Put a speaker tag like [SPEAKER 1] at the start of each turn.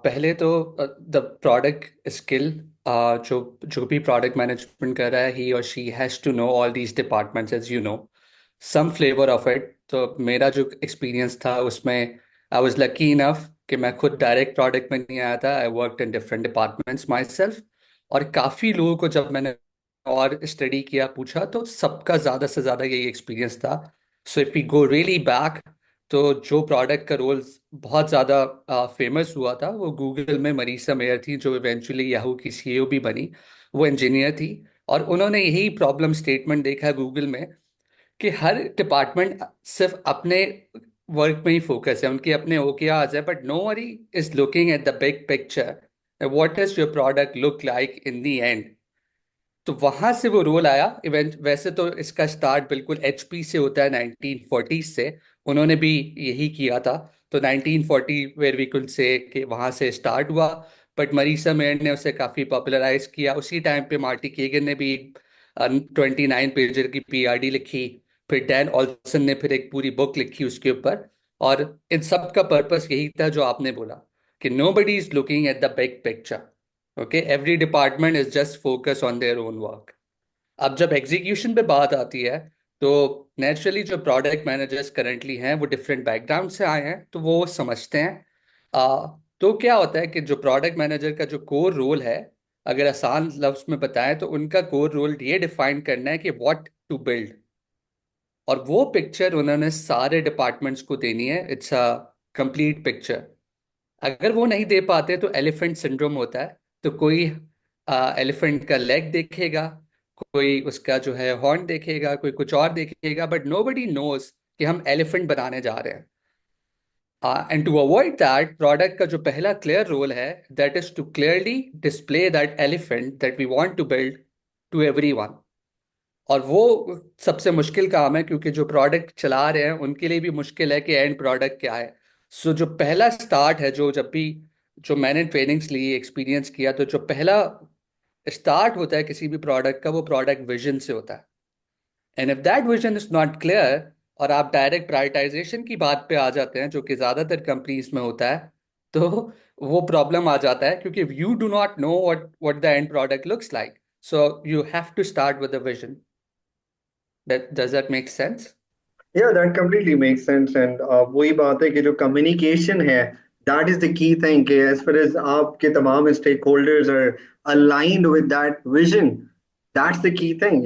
[SPEAKER 1] पहले तो the product skill, जो जो भी प्रोडक्ट मैनेजमेंट कर रहा है, ही और she has to know all these departments, as you know, some flavour of it. तो मेरा जो एक्सपीरियंस था उसमें आई वाज लकी इनफ कि मैं खुद डायरेक्ट प्रोडक्ट में नहीं आया था। I worked in different departments my self. और काफ़ी लोगों को जब मैंने और स्टडी किया, पूछा, तो सबका ज़्यादा से ज़्यादा यही एक्सपीरियंस था। So if we go really back, तो जो प्रोडक्ट का रोल बहुत ज़्यादा फेमस हुआ था वो गूगल में मरीसा मेयर थी, जो इवेंचुअली याहू की सीईओ भी बनी। वो इंजीनियर थी। और उन्होंने यही प्रॉब्लम स्टेटमेंट देखा गूगल में कि हर डिपार्टमेंट सिर्फ अपने वर्क में ही फोकस है, उनके अपने ओकेआरस है, but nobody is looking at the big picture. What is your product look like in the end. तो वहां से वो रोल आया। इवेंट वैसे तो इसका स्टार्ट बिल्कुल एचपी से होता है, 1940 से। उन्होंने भी यही किया था। तो 1940 वेयर वी कुड से कि वहां से स्टार्ट हुआ। बट मरीसा मेयर ने उसे काफी पॉपुलराइज किया। उसी टाइम पे मार्टी केगन ने भी 29 पेजर की पीआरडी लिखी। फिर डैन ऑल्सन ने फिर एक पूरी बुक लिखी उसके ऊपर। और इन सब का पर्पस यही था जो आपने बोला, कि nobody is looking at the big picture. Okay, every department is just focus on their own work. अब जब एग्जीक्यूशन पे बात आती है, तो नेचुरली जो प्रोडक्ट मैनेजर्स करंटली हैं वो डिफरेंट बैकग्राउंड से आए हैं, तो वो समझते हैं। तो क्या होता है कि जो प्रोडक्ट मैनेजर का जो कोर रोल है, अगर आसान लफ्ज में बताएं तो उनका कोर रोल ये डिफाइन करना है कि व्हाट टू बिल्ड। और वो पिक्चर उन्होंने सारे डिपार्टमेंट्स को देनी है। It's a complete picture. अगर वो नहीं दे पाते तो एलिफेंट सिंड्रोम होता है। तो कोई एलिफेंट का लेग देखेगा, कोई उसका जो है हॉर्न देखेगा, कोई कुछ और देखेगा, बट नोबडी नोज कि हम एलिफेंट बनाने जा रहे हैं। And to avoid that, product का जो पहला क्लियर रोल है, that is to clearly display that elephant that we want to build to everyone. और वो सबसे मुश्किल काम है, क्योंकि जो प्रोडक्ट चला रहे हैं उनके लिए भी मुश्किल है कि एंड प्रोडक्ट क्या है। सो जो पहला स्टार्ट है, जो जब भी जो मैंने ट्रेनिंग्स ली, एक्सपीरियंस किया, तो जो पहला स्टार्ट होता है किसी भी प्रोडक्ट का, वो प्रोडक्ट विजन से होता है। And if that vision is not clear, और आप डायरेक्ट प्रायोरिटाइजेशन की बात पे आ जाते हैं, जो कि ज्यादातर कंपनीज में होता है, तो वो प्रॉब्लम आ जाता है, क्योंकि you do not know what the end product looks like. So you have to start with the vision. Does that make sense?
[SPEAKER 2] Yeah, that completely makes sense. And वही बात है कि जो communication है, that is the key thing कि as far as आपके तमाम stakeholders are aligned with that vision, that's the key thing.